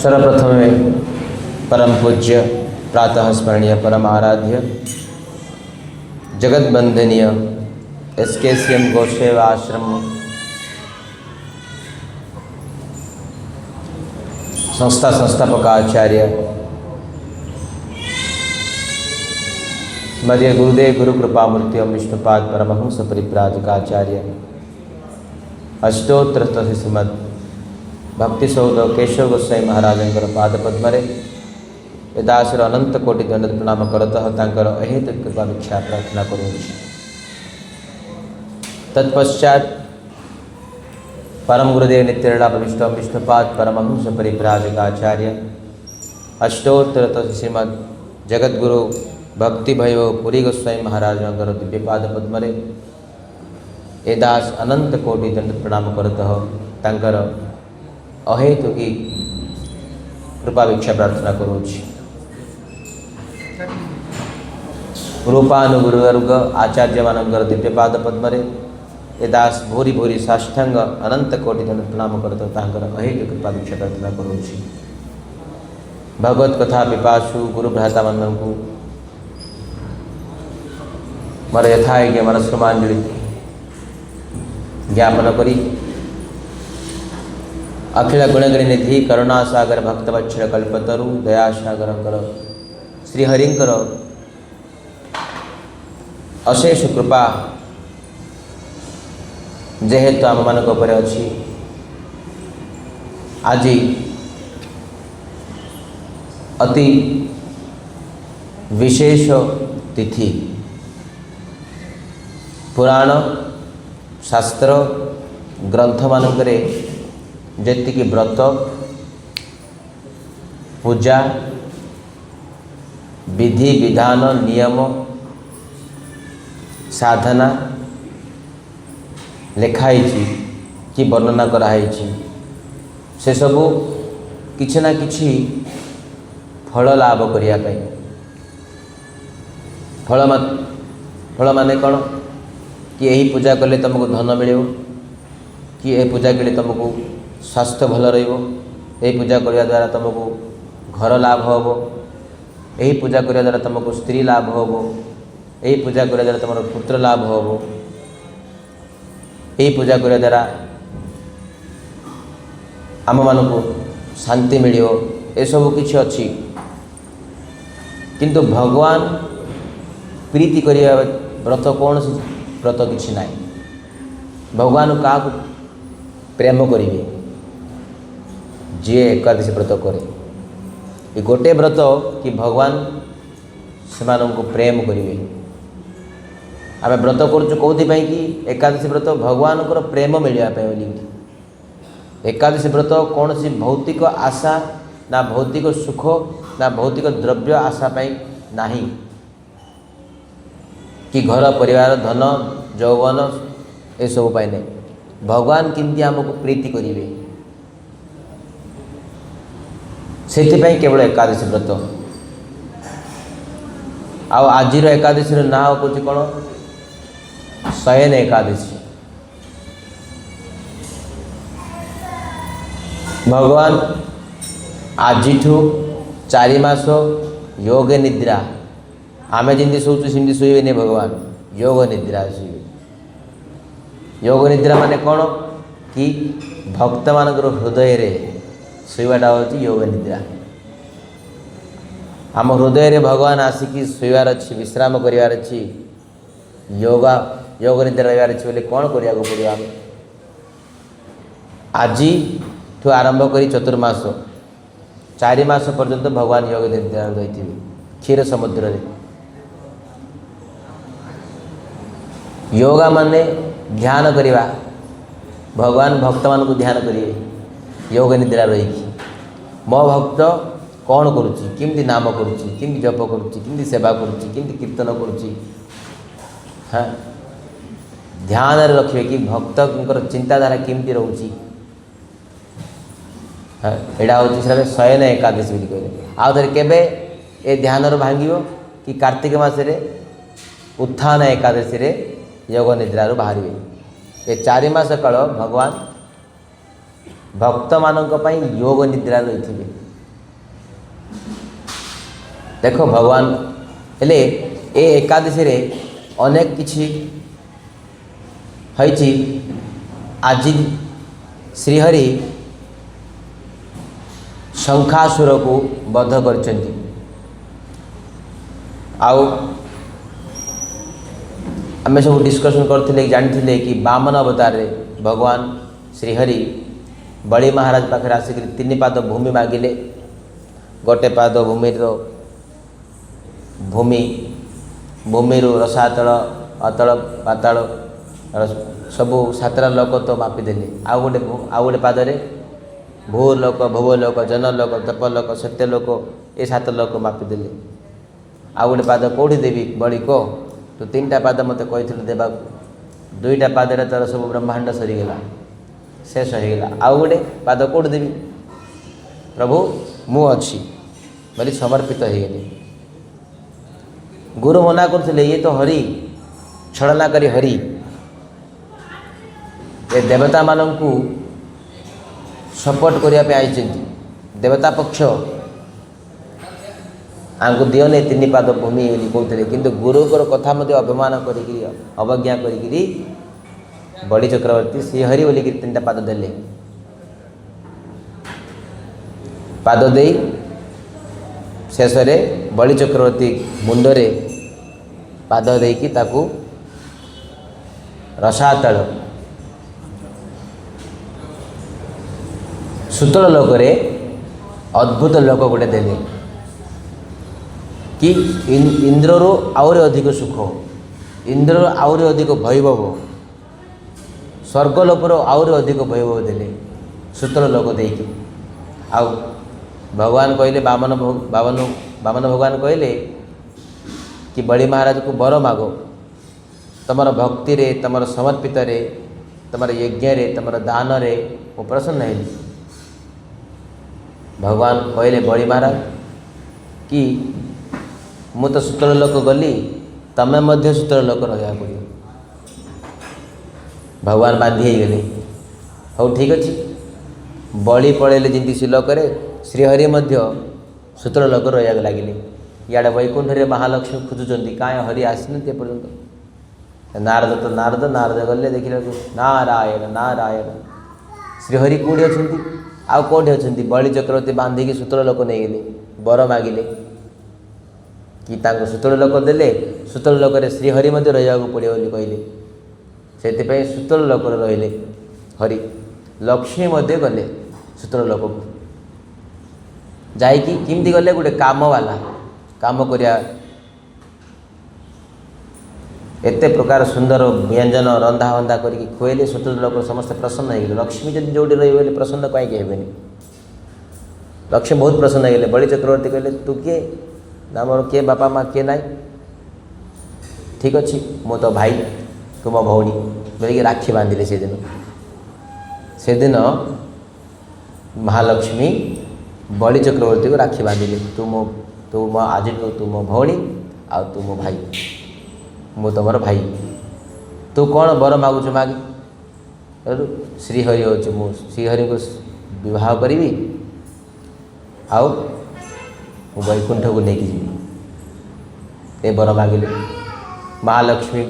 सर्वप्रथमे परम पूज्य प्रातः स्मरणीय परम आराध्य जगत बंदनीय SKCM गौसेवा आश्रम संस्थापक आचार्य मध्य गुरुदेव गुरु कृपामूर्ति विष्णुपाद परमहंस परिव्राजकाचार्य अष्टोत्तर श्रीमद भक्ति सौध केशव गोस्वामी महाराज पादपद्मे दासर अनंत कोटि दंड प्रणाम करतः अहेतु कृपा भिक्षा प्रार्थना करुँच। तत्पश्चात परम गुरुदेव नित्यरला विष्णुपाद परमहंस परिव्राजकाचार्य अष्टोत्तर श्रीमद जगद्गुरु भक्ति भैरव पुरी गोस्वामी महाराज दिव्य पादपद्मे ए दास अनंत कोटि दंड प्रणाम करतः अहेतु की कृपा भिक्षा प्रार्थना करुँच। रूपानुगुरुवर्ग आचार्य मानकर दिव्य पाद पद्मे ए दास भूरी भूरी साष्टांग अनंत कोटि दंड प्रणाम करता अहेतु कृपा भिक्षा प्रार्थना करुँच। भगवत कथा पिपासु गुरु भ्राता मन को मोर यथायोग्य मोर श्रमांजलि ज्ञापन करी अखिल गुणगण निधि करुणा सागर भक्तवत्सल कल्पतरु दयासागर श्रीहरिंकर अशेष कृपा जेहेतु आम मान अच्छी आज अति विशेष तिथि पुराण शास्त्र ग्रंथ मानकरे जेतिकी व्रत पूजा विधि विधान नियम साधना लिखाई कि वर्णना कराई से सबू किछि ना किछि फल लाभ करने फल माने कौन कि यही पूजा कले तुमको धन मिले कि यह पूजा कले तुमको स्वास्थ्य भल रही पूजा करने द्वारा तुमको घर लाभ हम यही पूजा करने द्वारा तुमको स्त्री लाभ हम यही पूजा करने द्वारा तुम पुत्र लाभ हम यही पूजा करने द्वारा आम मान को शांति मिल सब किछि अच्छी किंतु भगवान प्रीति करिया व्रत कौन व्रत किछि नाई। भगवान क्या प्रेम करेंगे जी एकादशी व्रत करे ये गोटे व्रत कि भगवान से प्रेम करेंगे। आम व्रत कौन कि एकादशी व्रत भगवान को प्रेम मिलवाई एकादशी व्रत कौन सी भौतिक आशा ना भौतिक सुख ना भौतिक द्रव्य आशा नहीं कि घर परिवार धन यौवन ये सब नहीं। भगवान किंती आमको प्रीति करेंगे से केवल एकादशी व्रत आज एकादशी ना कौन कौन शयन एकादशी। भगवान आज 4 मास योग निद्रा आमे जमी शोचु सेमती शोबे नहीं भगवान योग निद्रा शोबे। योग निद्रा माने कौन कि भक्त मान हृदय रे शोवाटा हूँ योग निद्रा। आम हृदय रे भगवान आसिकी शोवार अच्छी विश्राम करार अच्छी योगा योग निद्रा रही अच्छी बोले कौन करा पड़ो आम आज आरंभ कर चतुर्मास 4 मास पर्यंत भगवान योग निद्रा रही क्षीर समुद्र रे। योगा माने ध्यान करवा भगवान भक्त मान को ध्यान करेंगे योग निद्रा रही मो भक्त कौन करुच्ची किमती नाम करुच्ची किमती जप करुच्ची किमती सेवा करुच्ची किमती कीर्तन करुच्ची हाँ ध्यान रखिए कि भक्त चिंताधारा केमती रोची हाँ यहाँ हूँ से शयन एकादशी भी कहले आउे केवे ए ध्यान भांग कि कार्तिक मासरे उत्थान एकादशी रे योग निद्रारू बाहर ये 4 मास काल भगवान भक्त मानक योग निद्रा रही देख भगवान हेले ए एकादशी रे अनेक किछि होइछि। आज श्रीहरि शंखासुर को बध करछन्ति। आउ आमे सब डिस्कशन करथिले जानिथिले कि वामन अवतार रे भगवान श्रीहरि बड़ी महाराज पाखे आसिक 3 पाद भूमि मागिले। गोटे पाद भूमि भूमिरु रसातल अतल पाताल सबू 7 लोक तो मापिदेले। आउ गोटे पादरे भूलोक भुवलोक जनलोक तपलोक सत्यलोक ए 7 लोक मापिदेले। आउ गोटे पाद कौटी देवी बड़ी को तो 3टा पाद मत कही देवा 2टा पादरे तर सब ब्रह्मांड सरीगला शेष होगला। आउ गोटे पाद कौटी देवी प्रभु मु अच्छी बोली समर्पित हो गले। गुरु मना करते ये तो हरि छलनाकारी हरि ए देवता मानू सपोर्ट करने आई देवता पक्ष आंको दियोने 3 पाद भूमि कहते किंतु गुरुकर कथा मध्य अभिमान कर अवज्ञा करी बड़ी चक्रवर्ती श्रीहरि बोलिक 3टा पाद देले। पाद दे शेष बड़ी चक्रवर्ती मुंडरे पाद देकी ताकू रसातल सुतल लोकरे अद्भुत लोक गोटे देले कि इंद्ररू आउरी अधिक सुख इंद्र आउरी अधिक वैभव स्वर्गलोकर आउरी अधिक वैभव देले सुतल लोक देकी। आउ भगवान कहले बामन भगवान कहले कि बड़ी महाराज को बर मागो तमर भक्ति रे तमर समर्पित रे तमर यज्ञ रे तमर दान रे वो प्रसन्न है। भगवान कहले बड़ी महाराज कि मु तो सुतल लोक गली तमें मध्य सुतल लोक रहा पड़ो। भगवान बांधी गले हो ठीक अच्छे बड़ी पड़ेले जमी श्लोक श्रीहरि मध्य सुतल लोक रहा लगे। इे वैकुंठ रे महालक्ष्मी खोजुंट कहीं हरि आसना पर्यंत नारद तो नारद गले देखला नारायण नारायण श्रीहरि कौटी अच्छा आउ कौटे अच्छा बड़ी चक्रवर्ती बांधिकी सुतल लोक नहीं गले बर मागिले कि तांको सुतल लोक देले सुतल लोक श्रीहरि मध्य रहा पड़ो कहले से सुतल लोक रहिले हरि लक्ष्मी मध्य गले सुतल लोक को जाइकी किमती गले गोटे काम वाला काम करिया एते प्रकार सुंदर व्यंजन रंधा वंधा करके खुएले सुतल लोक समस्त प्रसन्न हो गए। लक्ष्मी जब जोड़ी रही प्रसन्न कहीं हेबे लक्ष्मी बहुत प्रसन्न हो गए। बड़ी चक्रवर्ती कहले तू किए ना मोर किए बापा माँ किए ना ठीक अच्छे मो तो भाई तू मो भौणी बोलिकी राखी बांधिले से दिन महालक्ष्मी बड़ी चक्रवर्ती को राखी बांधिले तू मो आज तू मो भौणी आ तू मो भाई मु तुम भाई तू कौन बर मागुच मागे श्रीहरि हो मु श्रीहरि को विवाह करी आउ वैकुंठ को लेकिन जी ए बर मागिले महालक्ष्मी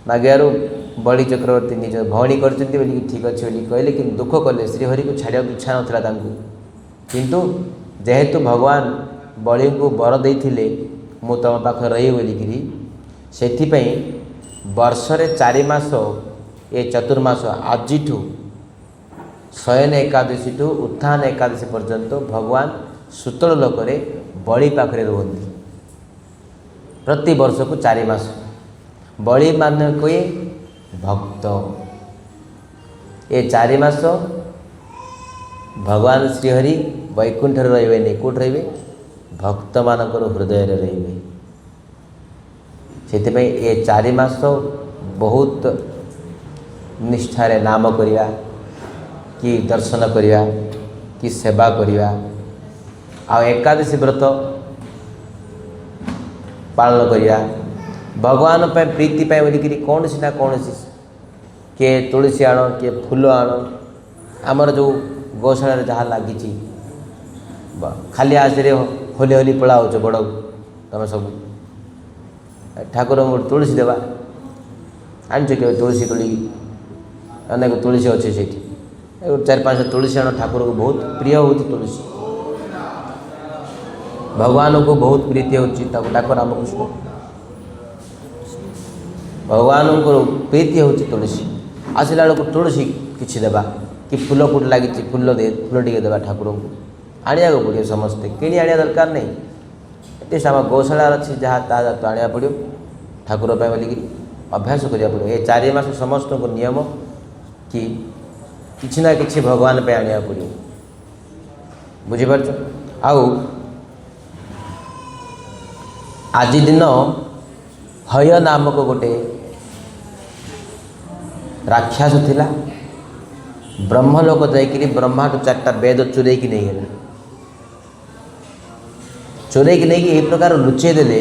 मागियारू बड़ी चक्रवर्ती निज भौणी कर ठीक अच्छे कहले कि दुख कले श्रीहरि को छाड़ा इच्छा नाला किंतु जेहेतु भगवान बड़ी को बर देते मु तुम पाखे रही बोलिकी से वर्षरे 4 मास ये चतुर्मास आज शयन एकादशी ठू उत्थान एकादशी पर्यंत भगवान सुतल लोक बड़ी पाखे रुहति प्रति वर्ष को 4 मास बड़ी मान कोई भक्त ये 4 मास भगवान श्रीहरि वैकुंठ रे नहीं कौट रे भक्त मानकर हृदय रे से ये 4 मास बहुत निष्ठारे नाम करिया कि दर्शन करिया कि सेवा करिया आ एकादशी व्रत पालन करिया भगवान पे प्रीति पाए बोलिकी कौन सी ना कौन सी किए तुलसी आण किए फूल आण आमर जो गौशाला जहाँ लगी खाली आसरे होली होली पड़ा हो बड़ तुम सब ठाकुर तुलसी देवा आनी के तुलसी तोड़ी अनेक तुलसी अच्छे से 4-5 तुलसी आण ठाकुर को बहुत प्रिय हो तुलसी भगवान को बहुत प्रीति होची डाक रामकृष्ण भगवान को प्रीति होची तुलसी आसला बेलू तुलसी किसी देवा कि फूल फुट लगी फूल टे देवा ठाकुर को आनिया पड़ो समस्ते किणी आनिया दरकार नहीं एटलिस्ट आम गौशाला अच्छी जहाँ तो आनिया पड़ो ठाकुर बोलिकी अभ्यास करिया पड़ो ये 4 मास समस्त को नियम कि किसी ना किसी भगवान पे आनिया पड़ो बुझीपार आउ आज दिन हय नामक गोटे राक्षस थिला ब्रह्मलोक जाइकि ब्रह्माठू 4टा वेद चोरई की नहीं गला चोरई की नहीं प्रकार लुचे देले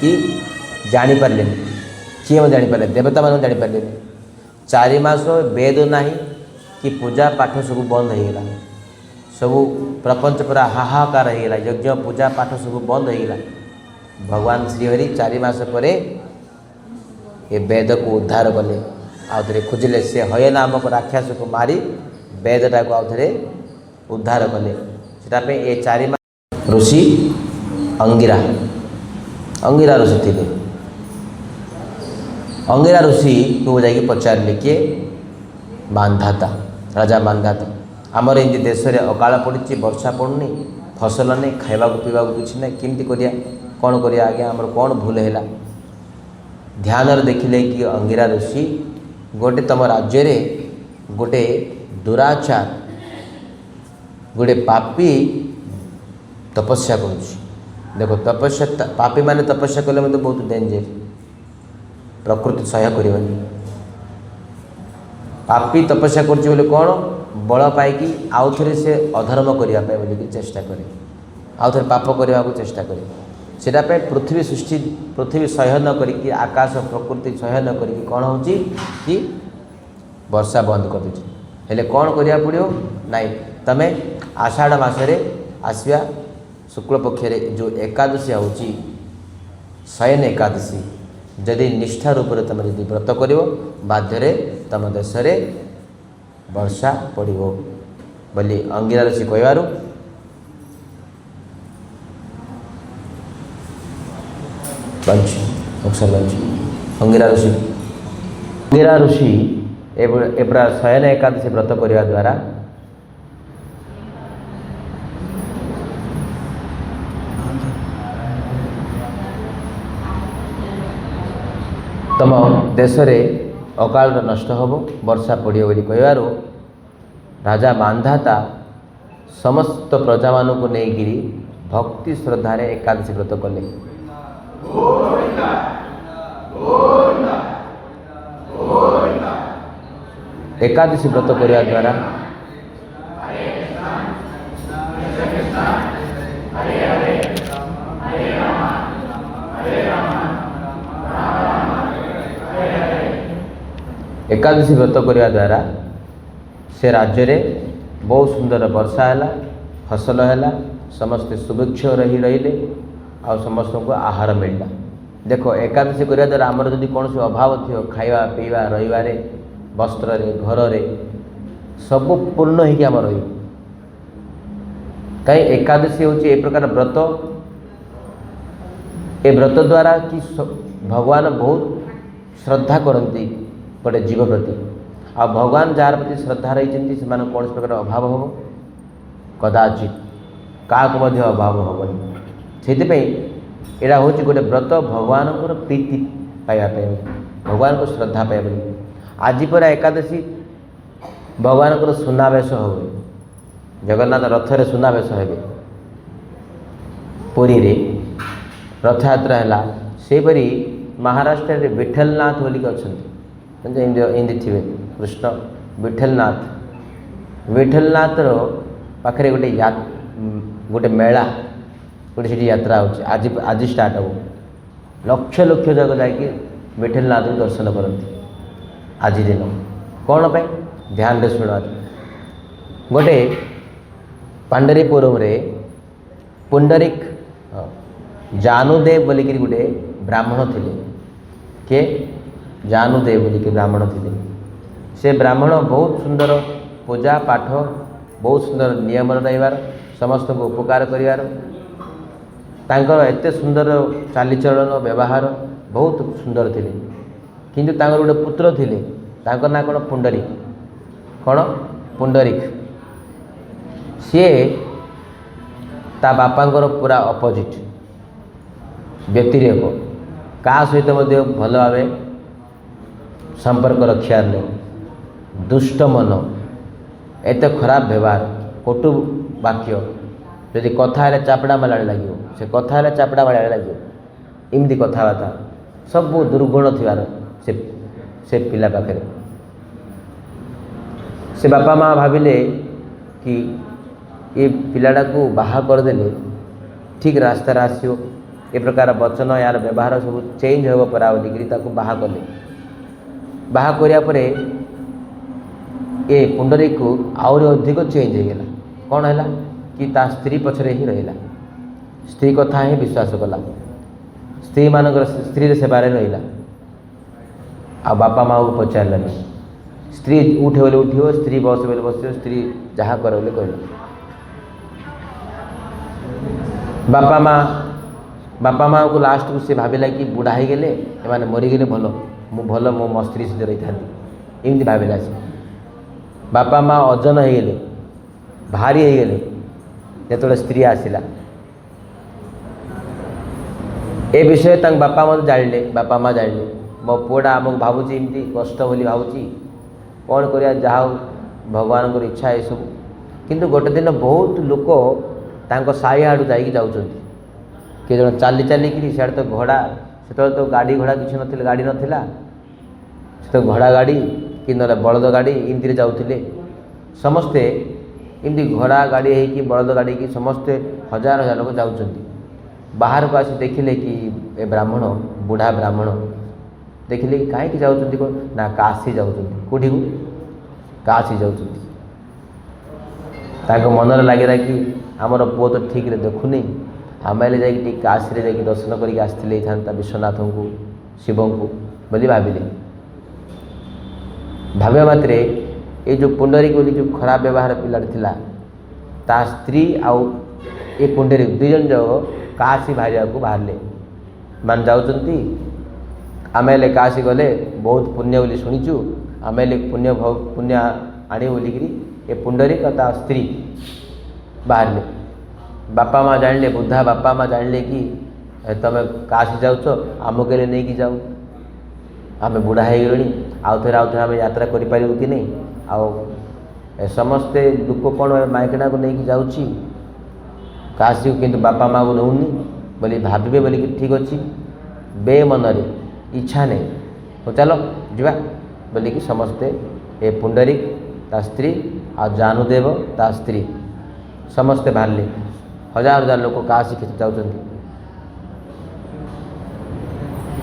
कि जानीपारे किए जानीपारे देवता मान जानीपारे 4 मास वेद नहीं कि पूजा पाठ सब बंद होगा सब प्रपंच पूरा हाहाकार होगा यज्ञ पूजा पाठ सब बंद होगा भगवान श्रीहरि 4 मास पर ये वेद को उद्धार कले आउ थे खोजिले से हय नामक राक्षस को मारी वेदटा को आउ थे उद्धार कले से ये 4 मास ऋषि अंगिरा अंगिरा ऋषि थे अंगिरा ऋषि को जाकि पचारे किए मांधाता राजा मांधाता आमर एमती देश में अकाल पड़ी वर्षा पड़नी फसल नहीं खावा पीवा किसी ना केमती करिया कौन करिया आगे आमर कौन भूल है ध्यान देखिले कि अंगिरा ऋषि गोटे तुम राज्य रे गोटे दुराचार गोटे पापी तपस्या करुच्ची देखो तपस्या पापी माने तपस्या कले मतलब बहुत डेंजर प्रकृति सह्य करनी पापी तपस्या कर कौन बल पाई आउ थे से अधर्म करने बोलिकी चेष्टा करे आउ थे पाप करने को चेष्टा करे सेटा पे पृथ्वी सृष्टि पृथ्वी सह्य न करी आकाश प्रकृति सह्य न करी कौन हो कि वर्षा बंद कर दे हेले कौन करिया पड़ो नाई तमें आषाढ़ मसरे आसवा शुक्ल पक्ष जो एकादशी होची शयन एकादशी जदि निष्ठा रूप से तुम जब व्रत कर बाध्य तुम देश में वर्षा पड़ो बोली अंगिरा ऋषि कहवारू अंगिरा ऋषि एपरा शयन एकादशी व्रत करने द्वारा तुम देश में अकाल नष्ट हम वर्षा पड़ो बोली कहवारू राजा मांधाता समस्त प्रजा मान को लेकिरी भक्ति श्रद्धार एकादशी व्रत कले एकादशी व्रत करने द्वारा एकादशी व्रत करने द्वारा से राज्य रे बहुत सुंदर वर्षा है फसल है समस्ते सुभिक्ष रही रही आ समस्त को आहार मिलला देखो एकादशी करने द्वारा आमर जदि कौन से अभाव थी खावा पीवा रही वस्त्र रे घर रे सब पूर्ण होम रही कहीं एकादशी हूँ ए प्रकार व्रत ए व्रत द्वारा कि भगवान बहुत श्रद्धा करती गोटे जीव प्रति आ भगवान जार प्रति श्रद्धा रही से कौन प्रकार अभाव हम कदाचित क्या अभाव हेनी से यहाँ हूँ गोटे व्रत भगवान प्रीति पाइबा भगवान को श्रद्धा पाइबा आज पर एकादशी भगवान को सुनावेश हो जगन्नाथ रथरे सुनावेश हे पुरी रे रथ यात्रा है सेपरी महाराष्ट्र में विठलनाथ बोलिक अच्छा इंदी थे कृष्ण विठलनाथ पाखे गोटे गोटे मेला गोटे से यात्रा हो आज स्टार्ट हो लक्ष लक्ष जगह जाकि विठलनाथ को दर्शन करती आज दिन कौन पे ध्यान दे शुणा गोटे पांडरीपुरम रे पुंडरीक जानुदेव बोलिकी गोटे ब्राह्मण थिले के जानुदेव बोलिकी ब्राह्मण थिले से ब्राह्मण बहुत सुंदर पूजा पाठ बहुत सुंदर नियम रहिबार समस्त को उपकार करिवार तांकर एते सुंदर चालीचलन व्यवहार बहुत सुंदर थिले किंतु तांकर गोटे पुत्र थिले तांकर ना कौन पुंडरीक कौन पुंडरीक सी ता बापांकर पूरा अपोजिट व्यतिरेक का सहित भल भाव संपर्क रखार नहीं दुष्ट मन एत खराब व्यवहार कटु वाक्य जदि कथा चापड़ा माला लगे से कथा चापड़ा माला लगे इमती कथबार्ता सब दुर्गुण थिबार से पिला पाखे से बापा माँ भाविले कि ये पिलाटा को बाहा करदेले ठीक रास्तार आसो ए प्रकार वचन यार व्यवहार सब चेंज हो परा बोलिकी बाहा कले बाहा करिया परे ए पुंडरीक को आउरी अधिक चेंज हो गला कौन है कि ता स्त्री पछरे ही रहिला स्त्री कथा ही विश्वास कला स्त्री मानकर स्त्री सेवार रहिला आ बापा माँ को पचारानी स्त्री उठे बोले उठो स्त्री बस बोले बस स्त्री जहाँ कर बोले कहला बापा माँ को लास्ट को सी भाविला कि बुढ़ा हो गले एमाने मरीगले भल मो स्त्री सहित रही था एमती भाविला से बापा माँ अजन हो गले भारी हो गले जो स्त्री आसला ए विषय तक बापा मत जानिले बापा माँ जानिले मो पुआटा आमको भावुची एमती कष्ट बोली भावुची कौन करिया जहाँ भगवान को इच्छा ये सब किंतु गोटे दिन बहुत लोक तांको साई आड़ू जाइकी जाउछंती किए जन चाली चालिकी सियाड़े तो घोड़ा से तो गाड़ी घोड़ा किसी नथिला गाड़ी नथिला से तो घोड़ा गाड़ी कि ना बलद गाड़ी इमती जाऊले समस्ते इमती घोड़ा गाड़ी है बलद गाड़ी की समस्ते हजार हजार लोग जाउछंती बाहर को आसी देखिले कि ए ब्राह्मण बुढ़ा ब्राह्मण देखिले कि कहीं जाउछंती ना काशी जाउछंती कोठी को काशी जाउछंती ताको मनर लगे कि आमर पुओ तो ठीक रे देखुनी आम जाकि काशी जाकि दर्शन करके आसते था विश्वनाथ को शिव को बोली भाविले भाव्य मात्रे ये जो पुंडरीक बोली जो खराब व्यवहार पिला थिला ता स्त्री आउ ए पुंडरीक दुई जन जो काशी बाहर को बाहरले मान जाउचंती आम काशी गले बहुत पुण्य बोली शुणीचु आम पुण्य आने बोलिकी ए पुंडरीक ता स्त्री बाहरले बापा माँ जानिले बुद्धा बापा माँ जानिले कि तुम काशी जाऊच आमको नहीं कि जाऊ आम बुढ़ा हो गलुणी आउ थे आम यात्रा करूँ कि नहीं आउ समस्ते दुख कौन माइकना को लेकिन जाऊँगी काशी को किंतु बापा माँ को नौनी बोली भावे बोलिकी ठीक अच्छे बे मनरे इच्छा नहीं तो चलो जा बोलिकी समस्ते ए पुंडरीक ता स्त्री आ जानुदेव ता स्त्री समस्ते बाहरले हजार हजार लोक काशी खेच जाऊँच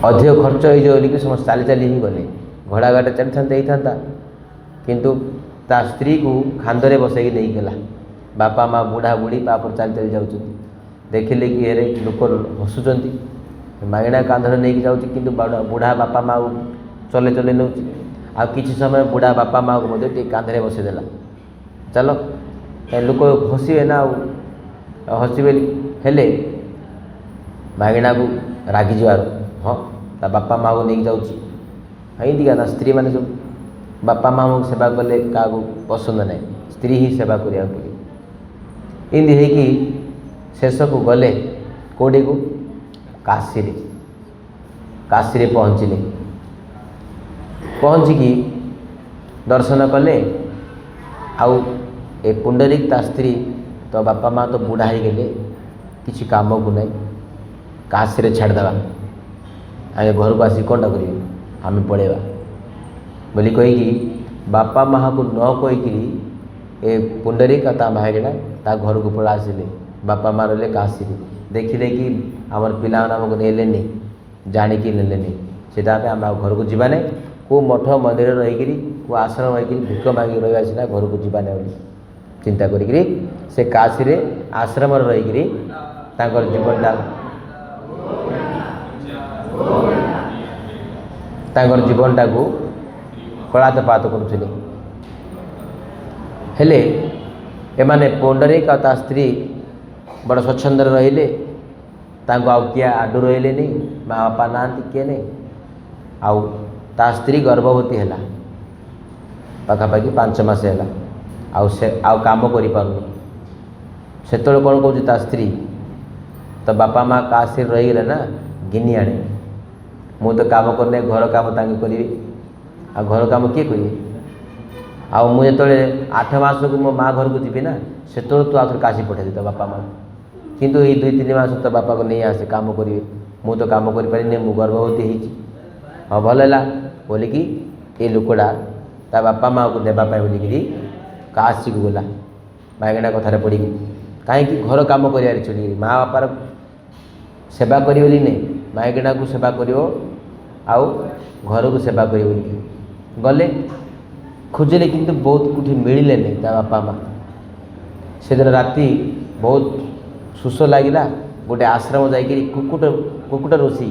अधिक खर्च हो समस्त चाली चाली ही गले घोड़ा गाड़ी चली था किंतु ता स्त्री को खांदरे बसई नहीं गला बापा माँ बुढ़ा बुढ़ी पापर चाली चाली जाऊँ देखिले कि एरे लोक हसुँच मागणा कांधर नहीं जाऊँ कि बुढ़ा बापा माँ चले चले नौ आ किसी समय बुढ़ा बापा माँ को कांधरे बसईदेला चलो लोक हसवे ना हसवे हेले मागणा को रागी जवार हाँ ता बापा माँ को नहीं जाऊँगी हाँ ना स्त्री मैंने जो बापा माँ को सेवा कले क्या पसंद ना स्त्री ही सेवा करा पड़े इमती है शेष को गले कौटी को काशी काशी पहुँचले पहुँचिकी दर्शन कले आउ ए पुंडरीक ता स्त्री तो बापा माँ तो बुढ़ा ही गले किसी काम को नहीं काशी छाड़देवा आगे घर को आसी कौन कर आम पड़ेगा बोली कहीकि बापा माँ को न कहीकि ए पुंडरीक ता भाईटा ता घर को पड़ा आसिले बापा माँ रही काशी देखिले कि आमर पिला आमको नेले जाणिकी नेले से आम घर को जीवा नहीं को मठ मंदिर रहीकि को आश्रम रहीकि भिक मांगी रही सीना घर को जीवा नहीं चिंता करी से काशी रे आश्रम रहीकि जीवनटा ତାଙ୍କର ଜୀବନଟାକୁ କଳାତପାତ କରୁଥିଲେ। ହେଲେ ଏମାନେ ପୁଣ୍ଡରୀକ ଆଉ ତା ସ୍ତ୍ରୀ ବଡ଼ ସ୍ୱଚ୍ଛନ୍ଦରେ ରହିଲେ। ତାଙ୍କୁ ଆଉ କିଏ ଆଡ଼ୁ ରହିଲେନି, ମା ବାପା ନାହାନ୍ତି, କିଏ ନାହିଁ। ଆଉ ତା ସ୍ତ୍ରୀ ଗର୍ଭବତୀ ହେଲା, ପାଖାପାଖି 5 ମାସ ହେଲା। ଆଉ ସେ ଆଉ କାମ କରିପାରୁନି। ସେତେବେଳେ କ'ଣ କହୁଛି ତା ସ୍ତ୍ରୀ, ତ ବାପା ମା କାଶୀରେ ରହିଗଲେ ନା, ଘିନି ଆଣେ। ମୁଁ ତ କାମ କରିଲେ ଘର କାମ ତାଙ୍କେ କରିବେ, ଆଉ ଘର କାମ କିଏ କରିବେ? ଆଉ ମୁଁ ଯେତେବେଳେ 8 ମାସକୁ ମୋ ମା ଘରକୁ ଯିବି ନା, ସେତେବେଳେ ତୁ ଆଉଥରେ କାଶୀ ପଠାଇବି ତୋ ବାପା ମା। କିନ୍ତୁ ଏଇ 2-3 ମାସ ତୋ ବାପାକୁ ନେଇ ଆସେ, କାମ କରିବେ। ମୁଁ ତ କାମ କରିପାରିନି, ମୁଁ ଗର୍ଭବତୀ ହେଇଛି। ହଁ ଭଲ ହେଲା ବୋଲିକି ଏ ଲୋକଟା ତା ବାପା ମାଆକୁ ନେବା ପାଇଁ ବୋଲିକିରି କାଶୀକୁ ଗଲା, ମାଗଣା କଥାରେ ପଡ଼ିକି। କାହିଁକି? ଘର କାମ କରିବାରେ ଛୁଡ଼ିକିରି ମା ବାପାର ସେବା କରିବ ବୋଲି ନାହିଁ, ମାଇକିଣାକୁ ସେବା କରିବ ଆଉ ଘରକୁ ସେବା କରିବ ବୋଲିକି ଗଲେ। ଖୋଜିଲେ କିନ୍ତୁ ବହୁତ କେଉଁଠି ମିଳିଲେନି ତା ବାପା ମା। ସେଦିନ ରାତି ବହୁତ ଶୋଷ ଲାଗିଲା। ଗୋଟେ ଆଶ୍ରମ ଯାଇକିରି କୁକୁଟ ଋଷି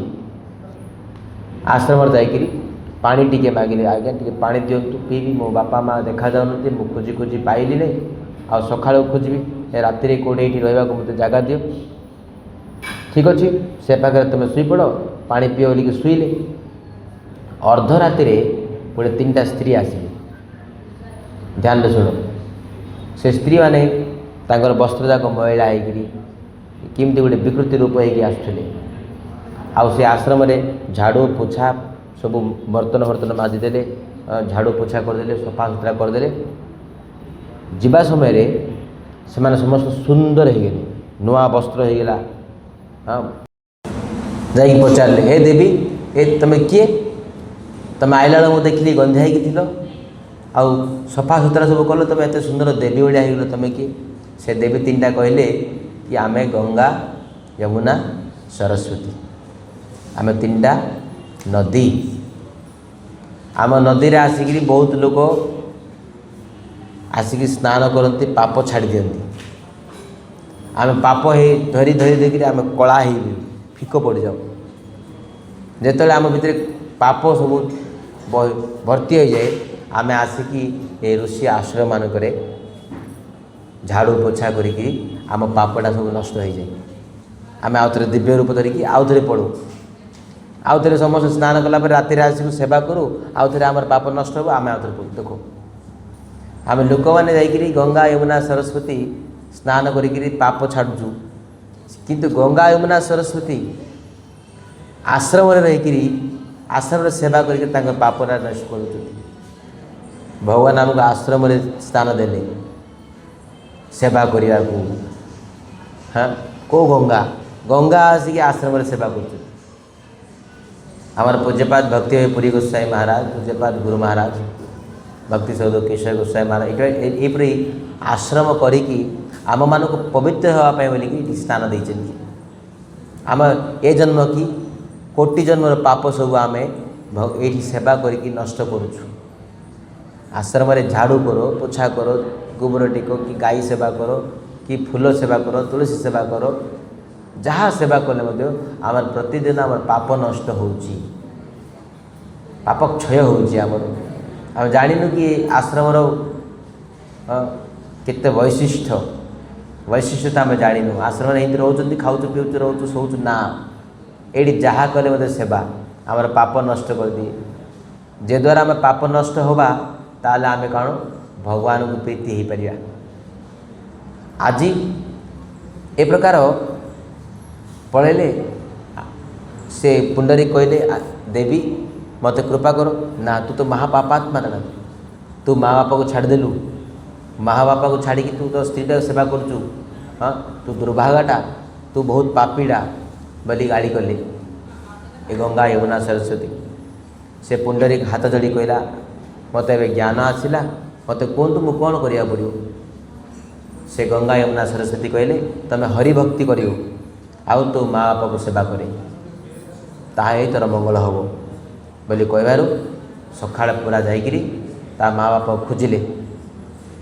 ଆଶ୍ରମରେ ଯାଇକିରି ପାଣି ଟିକେ ମାଗିଲେ, ଆଜ୍ଞା ଟିକେ ପାଣି ଦିଅନ୍ତୁ ପିଇବି, ମୋ ବାପା ମା ଦେଖାଯାଉନାହାନ୍ତି, ମୁଁ ଖୋଜି ଖୋଜି ପାଇଲି ନାହିଁ, ଆଉ ସକାଳୁ ଖୋଜିବି, ରାତିରେ କେଉଁଠି ଏଇଠି ରହିବାକୁ ମୋତେ ଜାଗା ଦିଅ। ଠିକ୍ ଅଛି, ସେ ପାଖରେ ତୁମେ ଶୋଇପଡ଼, ପାଣି ପିଅ ବୋଲିକି ଶୋଇଲେ। ଅର୍ଦ୍ଧରାତିରେ ଗୋଟେ 3ଟା ସ୍ତ୍ରୀ ଆସିଲେ। ଧ୍ୟାନରେ ଶୁଣ, ସେ ସ୍ତ୍ରୀମାନେ ତାଙ୍କର ବସ୍ତ୍ରଯାକ ମଇଳା ହେଇକିରି କେମିତି ଗୋଟେ ବିକୃତି ରୂପ ହେଇକି ଆସୁଥିଲେ। ଆଉ ସେ ଆଶ୍ରମରେ ଝାଡ଼ୁ ପୋଛା ସବୁ ବର୍ତ୍ତନ ମାଜିଦେଲେ, ଝାଡ଼ୁ ପୋଛା କରିଦେଲେ, ସଫା ସୁତରା କରିଦେଲେ। ଯିବା ସମୟରେ ସେମାନେ ସମସ୍ତେ ସୁନ୍ଦର ହେଇଗଲେ, ନୂଆ ବସ୍ତ୍ର ହେଇଗଲା। ହଁ, ଯାଇକି ପଚାରିଲେ, ହେ ଦେବୀ, ଏ ତୁମେ କିଏ? ତୁମେ ଆଇଲା ବେଳେ ମୁଁ ଦେଖିଲି ଗନ୍ଧିଆ ହେଇକି ଥିଲ, ଆଉ ସଫା ସୁତରା ସବୁ କଲ, ତୁମେ ଏତେ ସୁନ୍ଦର ଦେବୀ ଭଳିଆ ହେଇଗଲ, ତୁମେ କିଏ? ସେ ଦେବୀ 3ଟା କହିଲେ କି ଆମେ ଗଙ୍ଗା, ଯମୁନା, ସରସ୍ୱତୀ। ଆମେ 3ଟା ନଦୀ। ଆମ ନଦୀରେ ଆସିକିରି ବହୁତ ଲୋକ ଆସିକି ସ୍ନାନ କରନ୍ତି, ପାପ ଛାଡ଼ି ଦିଅନ୍ତି। ଆମେ ପାପ ଧରି ଦେଇକିରି ଆମେ କଳା ହେଇ ଫିକ ପଡ଼ିଯାଉ। ଯେତେବେଳେ ଆମ ଭିତରେ ପାପ ସବୁ ଭର୍ତ୍ତି ହୋଇଯାଏ, ଆମେ ଆସିକି ଏ ଋଷି ଆଶ୍ରମମାନଙ୍କରେ ଝାଡ଼ୁ ପୋଛା କରିକି ଆମ ପାପଟା ସବୁ ନଷ୍ଟ ହୋଇଯାଏ। ଆମେ ଆଉଥରେ ଦିବ୍ୟ ରୂପ ଧରିକି ଆଉଥରେ ପଡ଼ୁ, ଆଉଥରେ ସମସ୍ତେ ସ୍ନାନ କଲା ପରେ ରାତିରେ ଆସିକୁ ସେବା କରୁ, ଆଉଥରେ ଆମର ପାପ ନଷ୍ଟ ହେବ, ଆମେ ଆଉଥରେ ପଡ଼ୁ। ଦେଖ, ଆମେ ଲୋକମାନେ ଯାଇକିରି ଗଙ୍ଗା, ଯମୁନା, ସରସ୍ୱତୀ ସ୍ନାନ କରିକିରି ପାପ ଛାଡ଼ୁଛୁ, କିନ୍ତୁ ଗଙ୍ଗା, ଯମୁନା, ସରସ୍ୱତୀ ଆଶ୍ରମରେ ରହିକିରି ଆଶ୍ରମରେ ସେବା କରିକି ତାଙ୍କ ପାପଟା ନଷ୍ଟ କରୁଛନ୍ତି। ଭଗବାନ ଆମକୁ ଆଶ୍ରମରେ ସ୍ଥାନ ଦେଲେ ସେବା କରିବାକୁ। ହଁ, କେଉଁ ଗଙ୍ଗା ଆସିକି ଆଶ୍ରମରେ ସେବା କରୁଛନ୍ତି। ଆମର ପୂଜ୍ୟପାଦ ଭକ୍ତି ପୁରୀ ଗୋସ୍ୱାମୀ ମହାରାଜ, ପୂଜ୍ୟପାଦ ଗୁରୁ ମହାରାଜ ଭକ୍ତି ସୌଧ କେଶବ ଗୋସ୍ୱାମୀ ମହାରାଜ ଏହିପରି ଆଶ୍ରମ କରିକି ଆମମାନଙ୍କୁ ପବିତ୍ର ହେବା ପାଇଁ ବୋଲିକି ଏଠି ସ୍ଥାନ ଦେଇଛନ୍ତି। ଆମ ଏ ଜନ୍ମ କି କୋଟି ଜନ୍ମର ପାପ ସବୁ ଆମେ ଏଇଠି ସେବା କରିକି ନଷ୍ଟ କରୁଛୁ। ଆଶ୍ରମରେ ଝାଡ଼ୁ କର, ପୋଛା କର, ଗୋବର ଟେକ, କି ଗାଈ ସେବା କର, କି ଫୁଲ ସେବା କର, ତୁଳସୀ ସେବା କର, ଯାହା ସେବା କଲେ ମଧ୍ୟ ଆମର ପ୍ରତିଦିନ ଆମର ପାପ ନଷ୍ଟ ହେଉଛି, ପାପ କ୍ଷୟ ହେଉଛି ଆମର। ଆମେ ଜାଣିନୁ କି ଆଶ୍ରମର କେତେ ବୈଶିଷ୍ଟ୍ୟତା ଆମେ ଜାଣିନୁ। ଆଶ୍ରମରେ ଏମିତି ରହୁଛନ୍ତି, ଖାଉଛୁ ପିଉଛୁ, ରହୁଛୁ, ଶୋଉଛୁ ନା, ଏଇଠି ଯାହା କଲେ ମଧ୍ୟ ସେବା ଆମର ପାପ ନଷ୍ଟ କରିଦିଏ। ଯଦ୍ୱାରା ଆମେ ପାପ ନଷ୍ଟ ହେବା, ତାହେଲେ ଆମେ କ'ଣ ଭଗବାନଙ୍କୁ ପ୍ରୀତି ହେଇପାରିବା। ଆଜି ଏ ପ୍ରକାର ପଳେଇଲେ, ସେ ପୁଣ୍ଡରୀ କହିଲେ, ଦେବୀ ମୋତେ କୃପା କର। ନା, ତୁ ତ ମହାପାପାତ୍ମା ନା, ତୁ ମା ବାପାକୁ ଛାଡ଼ିଦେଲୁ, ମା ବାପାକୁ ଛାଡ଼ିକି ତୁ ତୋ ସ୍ତ୍ରୀଟା ସେବା କରୁଛୁ। ହଁ, ତୁ ଦୁର୍ଭାଗାଟା, ତୁ ବହୁତ ପାପୀଟା ବୋଲି ଗାଳି କଲେ ଏ ଗଙ୍ଗା, ଯମୁନା, ସରସ୍ୱତୀ। ସେ ପୁଣ୍ଡରୀ ହାତ ଯୋଡ଼ି କହିଲା, ମୋତେ ଏବେ ଜ୍ଞାନ ଆସିଲା, ମୋତେ କୁହନ୍ତୁ ମୁଁ କ'ଣ କରିବାକୁ ପଡ଼ିବ? ସେ ଗଙ୍ଗା, ଯମୁନା, ସରସ୍ୱତୀ କହିଲେ, ତୁମେ ହରିଭକ୍ତି କରିବ, ଆଉ ତୋ ମା ବାପାକୁ ସେବା କରେ, ତାହା ହିଁ ତୋର ମଙ୍ଗଳ ହେବ ବୋଲି କହିବାରୁ ସକାଳେ ପୁରା ଯାଇକିରି ତା ମା ବାପାକୁ ଖୋଜିଲେ।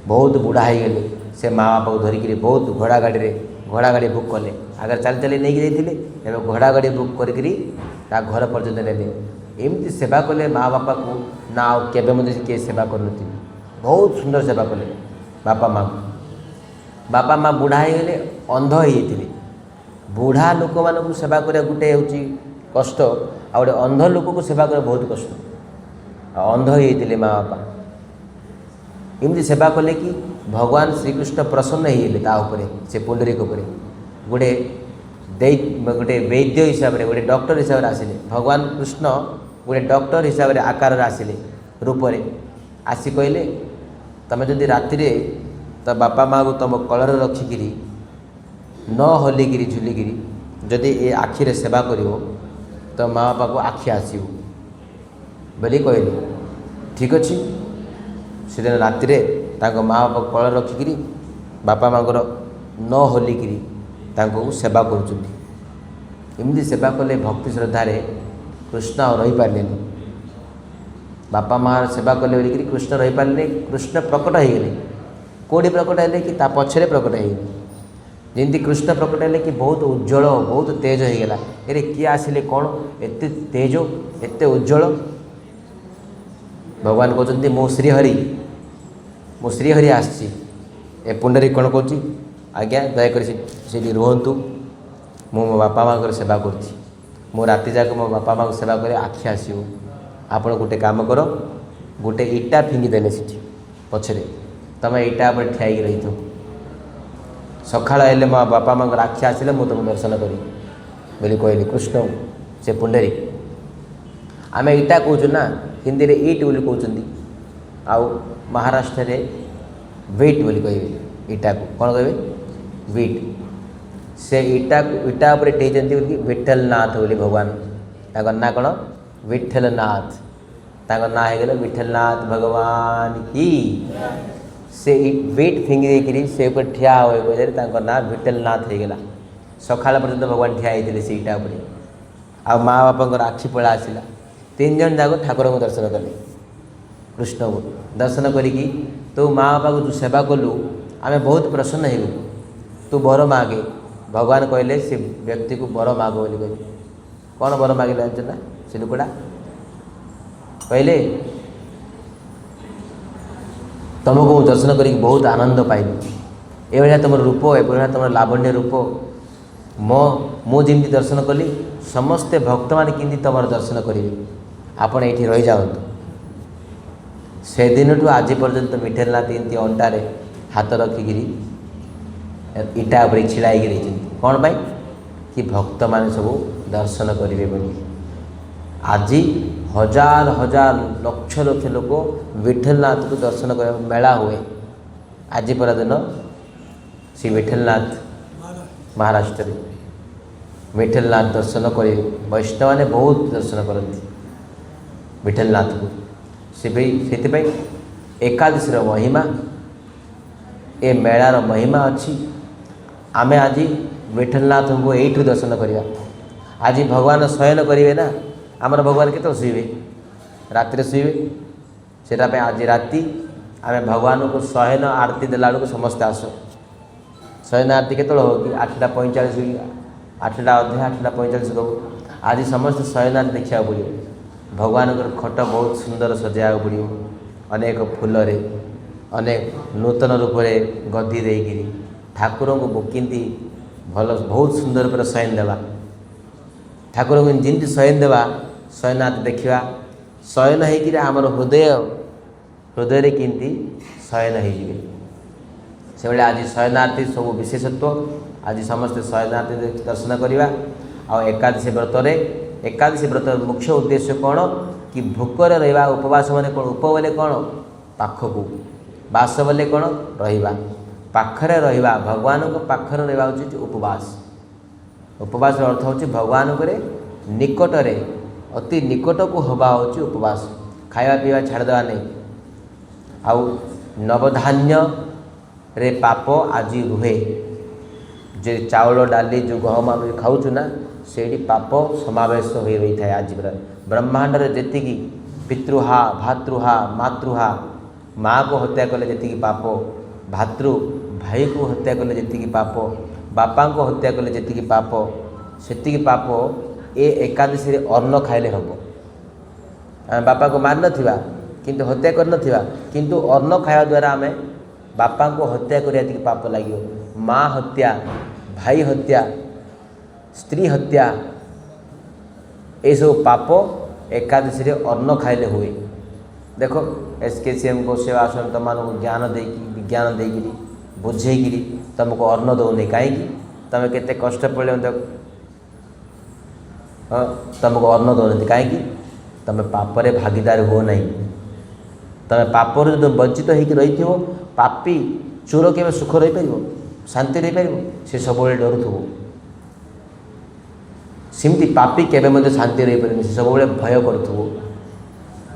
ବହୁତ ବୁଢ଼ା ହେଇଗଲେ। ସେ ମା ବାପାକୁ ଧରିକିରି ବହୁତ ଘୋଡ଼ା ଗାଡ଼ିରେ घोड़ा गाड़ी बुक कले आगे चली चली नहीं जाइए एवं घोड़ा गाड़ी बुक करी घर पर्यटन नेले एमती सेवा कले माँ बापा को ना केबे मध्य किए सेवा कर बहुत सुंदर सेवा कले बापा माँ बुढ़ा हो गले अंध होते बुढ़ा लोक मान सेवा करा गोटे हूँ कष्ट आ गए अंध लोक को सेवा करा बहुत कष्ट अंध होते माँ बापा एमती सेवा कले कि भगवान श्रीकृष्ण प्रसन्न होते से पुंडरीक गोटे गोटे वैद्य हिसाब से गोटे डॉक्टर हिसाब से आसिले भगवान कृष्ण गोटे डॉक्टर हिसाब से आकार आसिले रूप से आसी कहले तमें जदि राति तो बापा माँ को तुम कलर रखिकी न हलिकी झुलिकी जदि ये आखिरे सेवा कर तो माँ बापा को आखि आसो बोली कहले ठीक अच्छे से दिन राति माँ बापा कलर रखिकी बापा माँ न हलिकी सेवा करमती सेवा कले भक्ति श्रद्धार कृष्ण रही पारे बापा माँ सेवा कले बोलिक कृष्ण रही पारे कृष्ण प्रकट हो गले कौटी प्रकट है कि पछरे प्रकट हो जमी कृष्ण प्रकट है कि बहुत उज्जवल बहुत तेज हो गला अरे किए आसिले कौन एत तेज एत उज्जवल भगवान कहते मो श्रीहरि आसी ए पुंडरी कौन कौच आज्ञा दयाक रुहतु मो बापा माँ सेवा करुँच मो राति जाक मो बापा माँ सेवा करे आखि आसो आप गोटे काम कर गोटे इटा फिंगिदेले से पछरे तुम इटा पर ठिया रही थो सकाळ हेले मो बापा माँ आखि आसिले मुझे तुम दर्शन करी बोली कहली कृष्ण से पुंडरी आम इटा कहूँ ना हिंदी में ईट बोली कहते आउ महाराष्ट्र में वेट बोली कहे इटा को कौन कहे वीट से इटा उपर टेचंती बोली विठलनाथ बोली भगवान ताकर ना कौन विठलनाथ ताकर ना हो गला विठलनाथ भगवान की से वेट फिंगी देकरी से ऊपर ठिया हुए कहले ताकर ना विठलनाथ हो गला सकाळ पर्यंत भगवान ठिया होते से इटा उपर आ माँ बापा आखि पड़ा आसला 3 जन जाक ठाकुर को दर्शन कले कृष्ण को दर्शन करी तो माँ बापा को तू सेवा कलु आम बहुत प्रसन्न हो गलु तू बर मागे भगवान कहले से व्यक्ति को बर माग बोली कहले कौन बर मागे जानते ना से लुकड़ा कहले तुमको दर्शन करी बहुत आनंद पाइल ये तुम रूप ए तुम लावण्य रूप मो जमी दर्शन कली समस्ते भक्त मान कि तुम दर्शन करेंगे आपण ये रही जातु से दिन ठू आज पर्यंत मिठेलनाथ एमती अंटारे हाथ रखिकी इटा उपर छिड़ाई रही कौन पाई कि भक्त मान सब दर्शन करेंगे बोली आज हजार हजार लक्ष लक्ष लोक विठलनाथ को दर्शन कर मेला हुए आज परा दिन श्री विठलनाथ महाराष्ट्र विठलनाथ दर्शन कर वैष्णव मैंने बहुत दर्शन करती विठलनाथ को से एकादशी महिमा ए मेलार महिमा अच्छी आमे आज विठलनाथ को यू दर्शन करवा आज भगवान शयन करेंगे ना आमर भगवान के शुवे राति शुवे से आज राति आम भगवान को शयन आरती देला बेलू समस्ते आस शयन आरती के हो कि 8:45 8टा अधे 8:45 हो आज समस्त शयन आरती देखा पड़ो भगवान खट बहुत सुंदर सजा पड़ो अनेक फूल अनेक नूतन रूप से गद्दी देकर ठाकुर को बुकिंदी भल बहुत सुंदर पर शयन देवा ठाकुर को जमी शयन देवा शयनाथ देखा शयन होकर आमर हृदय हृदय केमती शयन हो से आज शयनार्थी सब विशेषत्व आज समस्त शयनार्थी दर्शन करवा आ एकादशी व्रत एकादशी व्रत मुख्य उद्देश्य कौन कि भूकर रहा उपवास मैंने कौन उप बोले कौन पाखक बास बोले कौन रहा पाखरे रहा भगवान को पाखरे रहा हूँ उपवास उपवास अर्थ हूँ भगवान को निकटरे अति निकट को हवा हूँ उपवास खावा पीवा छाड़देवा नहीं आउ नवधान्य रे पाप आज रुहे जे चाउल डाली जो गहम आम खाऊँ ना से पाप समावेश हो रही था आज ब्रह्मांड जी पितृहा भातृहा मातृहा माँ को हत्या कले जी पाप भातृ भाई को हत्या कले जी पाप बापा को हत्या कले जी पाप से पाप ए एकादशी रे अन्न खाइले हम बापा को मार नथिबा किंतु हत्या कर नथिबा किंतु अन्न खाया द्वारा आम बापा को हत्या कर पाप लगे माँ हत्या भाई हत्या स्त्री हत्या ये सब पाप एकादशी रे अन्न खाइले हुए। देखो एसकेसीएम को सेवा आश्रम तुम को ज्ञान दे विज्ञान देकरी बुझेकरी तुमको अन्न दौनी कहीं तुम के कष्ट पड़े तुमको अन्न दौनी कहीं तुम पापरे भागीदार हो नहीं तुम पापर जो वंचित होकर रही थो पापी चोर के सुख रही पार शांति रही पार सी सब डरुव सिमती पापी केवे शांति रही पारे सब भय करूँ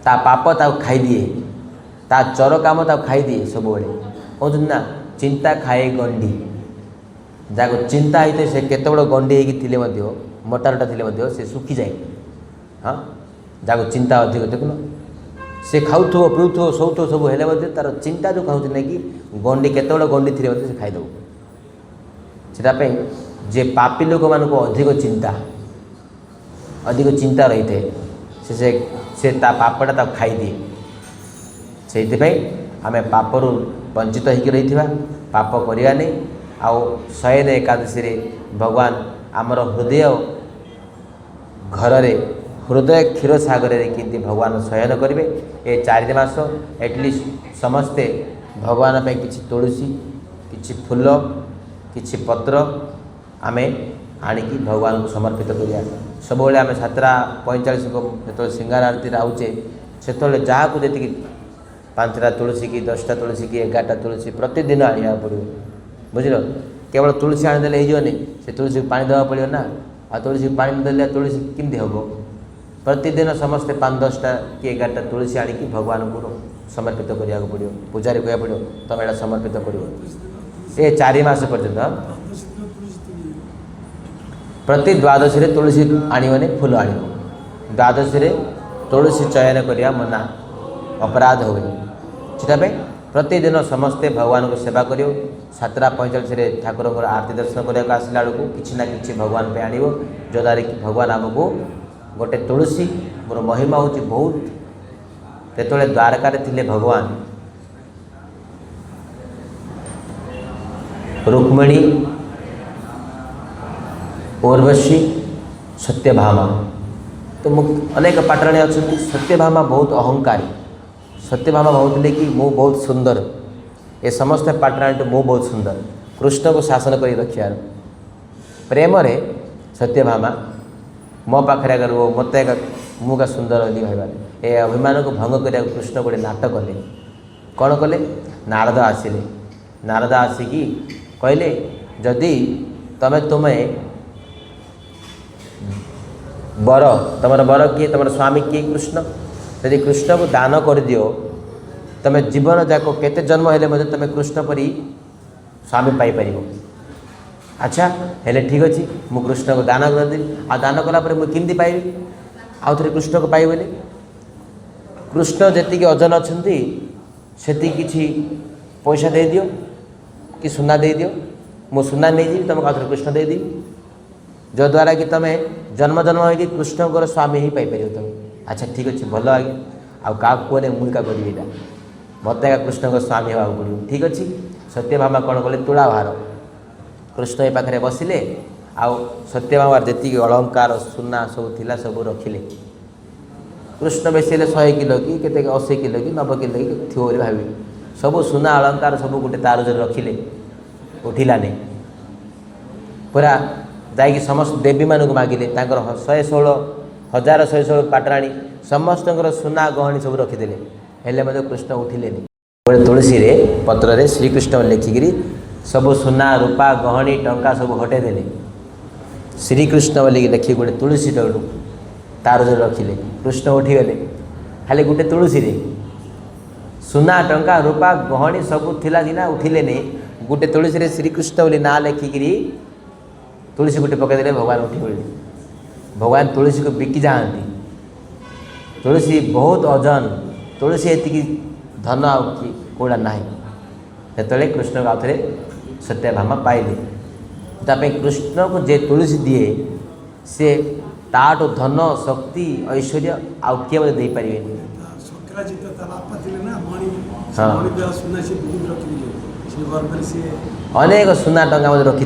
ता पाप खाई दिए ता चर काम खाई दिए सब कहते ना चिंता खाए गंडी जहाँ चिंता होते से केत बड़ गंडी होती मोटारटा थी से सुखी जाए। हाँ जहाँ चिंता अधिक देखुन से खाऊ पीऊ शोथो सब है तार चिंता जो कहते ना कि गंडी केत बड़ गंडी थी से खाईदेव से जे पापी लोक मान अधिक चिंता रही थे से ता पापटा खाई दिए से आम पापर वंचित होकर रही पाप करवा नहीं आउ शयन एकादशी रे भगवान आमर हृदय घर रे हृदय क्षीर सागर के भगवान शयन करेंगे ये 4 मास एटलिस्ट समस्ते भगवान पे किसी तुलसी किसी फूल किसी पत्र आमे आणिकी भगवान को समर्पित करिया सब आम 7:45 को जो सिंगार आरती आउचे से जहाँ को जी 5टा तुलसी की 10टा तुलसी की 11टा तुलसी प्रतिदिन आने पड़ो बुझल केवल तुलसी आनीदे होनी से तुलसी को पानी देवा पड़ो ना आ तुलसी को पानी देले तुलसी केमती हम प्रतिदिन समस्ते 5-10टा कि 11टा तुलसी आणिकी भगवान को समर्पित करा पड़ो पूजारी कह पड़ो तुम यहाँ समर्पित कर 4 मास पर्यंत प्रति द्वादशी रे तुलसी आने फूल आण द्वादशी रे तुलसी चयन करिया मना अपराध हुए से प्रतिदिन समस्ते भगवान को सेवा करियो 7:45 रे ठाकुर को आरती दर्शन करने आसला बेलू किसी ना कि भगवान पे आनिबो जद्वारा कि भगवान आमको गोटे तुलसी मोर महिमा हूँ बहुत जो द्वारका थे भगवान रुक्मिणी उर्वशी सत्यभामा तो अनेक पाटराणी अच्छा सत्यभामा बहुत अहंकारी सत्यभामा भावुले कि मु बहुत सुंदर ये समस्त पाटराणी मु बहुत सुंदर कृष्ण को शासन कर रखियार प्रेम रे सत्यभामा मो पाखे अगर वो मत मुझा सुंदर होली भाई ए अभिमान को भंग करा कृष्ण गोटे नाटक कले कौन कले नारद आसिले नारद आसिकी कहले जदि तुम्हें बर तुम बर किए तुम स्वामी किए कृष्ण यदि कृष्ण को दान कर दियो तुम जीवन जाक केते जन्म हेले तुम कृष्ण परी स्वामी पाइपर अच्छा हेले ठीक अच्छे मु कृष्ण को दान कर दी आ दान कलापर मुझे पाइबी आउ थे कृष्ण को पाइबे कृष्ण जी ओजन अच्छा से किसी पैसा दे दियो कि सुना दे दियो मु सुना नहीं जी तुमको आउ थे कृष्ण दे दी जो द्वारा कि तुम जन्म जन्म हो कृष्ण को स्वामी ही पाइपर तुम अच्छा ठीक अच्छे भल आगे आउ क्या कहने मुझे क्या करी मत कृष्ण को स्वामी होगा पड़ो ठीक अच्छे सत्यभामा कौन कले तुला भार कृष्ण ये पाखे बसिले आउ सत्यभामार जी अलंकार सुना सब थिला सब रखिले कृष्ण बेसी 100 किलो कि केते 80 किलो कि 90 किलो कि थो भावी सब सुना अलंकार सब गोटे तार जो रखिले उठिला नहीं पूरा जाकि समस्त देवी मानक मागिले 116,000 पाटराणी समस्त सुना गहणी सब रखिदे हेले कृष्ण उठिले गोटे तुलसी रे पत्र रे श्रीकृष्ण लिखिकी सब सुना रूपा गहणी टंका सब हटेदेले श्रीकृष्ण बोलिकी लिखी गोटे तुलसी टू तार जो रखिले कृष्ण उठीगले खाली गोटे तुलसी रे सुना टंका रूपा गहणी सब थिला दिना उठिले नहीं गोटे तुलसी रे श्रीकृष्ण बोली ना लिखिकी तुलसी गोटे पकईदे भगवान उठी पड़े भगवान तुलसी को बिकी जाती तुलसी बहुत ओजन तुलसी एति धन आउटा ना से कृष्ण को आउ थे सत्यभामा पाइले तापे कृष्ण को जे तुलसी दिए से ताटो धन शक्ति ऐश्वर्य आउ किए दे पारे। ଶଙ୍କରାଚାର୍ଯ୍ୟ ତା ବାପା ଥିଲେ ନା ମଣି ହଁ। ମଣି ଦେହ ସୁନା ସେ ବହୁତ ରଖିଥିଲେ ସେ ଗର୍ବରେ ସିଏ अनेक सुना टंका मध्य रखी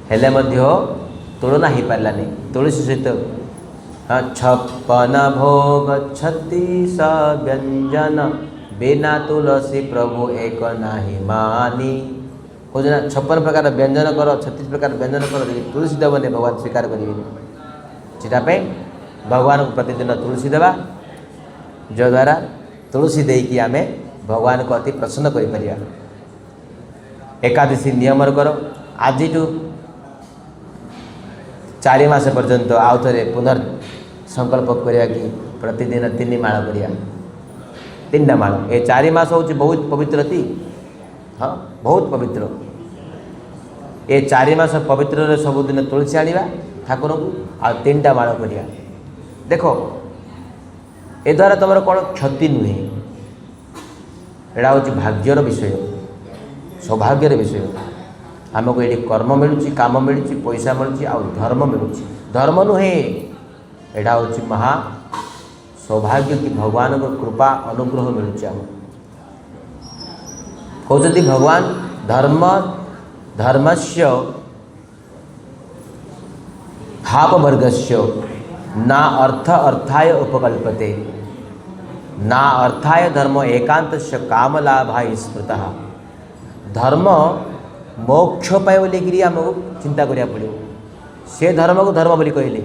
हेले मध्य तुलना हो पारानी तुलसी सहित। हाँ, 56 भोग 36 व्यंजन बिना तुलसी प्रभु एक नाही मानी। कौन ना 56 प्रकार व्यंजन कर 36 प्रकार व्यंजन कर तुलसी देवने भगवान स्वीकार करेंगे। सीटापे भगवान को प्रतिदिन तुलसी देवा जो द्वारा तुलसी देकी आमे भगवान को अति प्रसन्न करिपरिया। एकादशी नियम कर आज 4 मास पर्यंत आउ थे पुनर् संकल्प करिया कि प्रतिदिन 3 माळ करिया 3टा माळ। ए 4 मास हूँ बहुत पवित्र थी। हाँ, बहुत पवित्र। ए 4 मास पवित्र सबुदिन तुलसी आनिबा ठाकुर को आ 3टा माळ करिया। देखो ए द्वारा तुम कौन क्षति नुहे, एटा हूँ भाग्यर विषय सौभाग्यर विषय। आमको ये कर्म मिलूँ काम मिलूँ पैसा मिलूँ आ धर्म मिलूँ धर्म नुहे एटा हूँ महा सौभाग्य कि भगवान को कृपा अनुग्रह मिलूँ आम कहते भगवान धर्म धर्मस्य भापवर्गस्य ना अर्थ अर्थाय उपकल्पते ना अर्थाय धर्म एकांतस्य कामलाभाय स्मृतः। धर्म मोक्ष पाए बोलिकी आमको चिंता करिया पड़ो। से धर्म को धर्म बोली कहले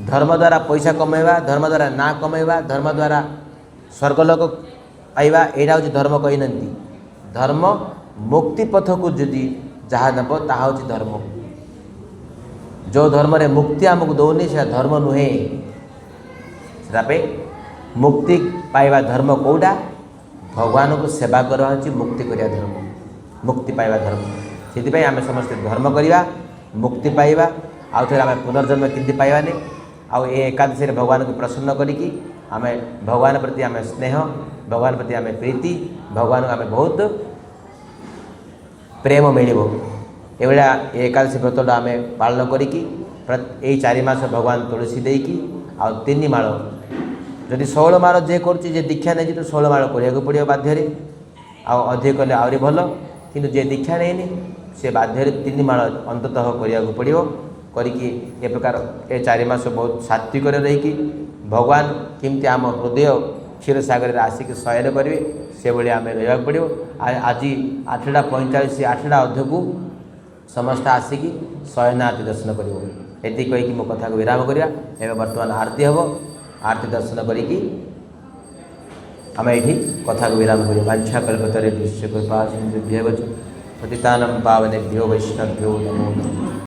धर्म द्वारा पैसा कमेवा धर्म द्वारा ना कमेवा धर्म द्वारा स्वर्गलोक पाइबा एटा हूँ धर्म कही नंती। धर्म मुक्ति पथ को जदि जहाँ नब ताहा हूँ धर्म। जो धर्म रे मुक्ति आमको दौनी से धर्म नुहे। से मुक्ति पाइबा धर्म कौटा भगवान को सेवा करवा मुक्ति करिया धर्म मुक्ति पाइबा धर्म। से आम समस्त धर्म करवा मुक्ति पाइबा आउ थे आम पुनर्जन्म किंती पाइबानी आउ ए एकादशी भगवान को प्रसन्न करिकी आम भगवान प्रति आम स्नेह भगवान प्रति आम प्रीति भगवान को आम बहुत प्रेम मिल एभा एकादशी व्रत आम पालन करिकी 4 मास भगवान तुलसी देकी आ 3 माळ जदि 16 माळ जे करुच्ची जे दीक्षा नहीं तो 16 माळ करिया पड़ो बाध्य अधिक कले आहरी भल किंतु जे दीक्षा नहीं से बाध्य 3 माळ अंततः करिया पड़ो करिकी ए प्रकार ए 4 मास बहुत सात्विक रहीकि भगवान केमती आम हृदय क्षीर सागर आसिक शयन करेंगे से भाई आम रहा पड़ो। आज 8टा 45 8टा अध को समस्त आसिकी शयन आरती दर्शन कर कहीकि मो कथा को विराम करिया। एवं बर्तमान आरती हम आरती दर्शन करिकी आम ये कथा को विराम करिया। वांछा कल्पतरे दृश्य कृपा सिंधुभ्येव च पतितानां पावनेभ्यो वैष्णवेभ्यो नमो नमः।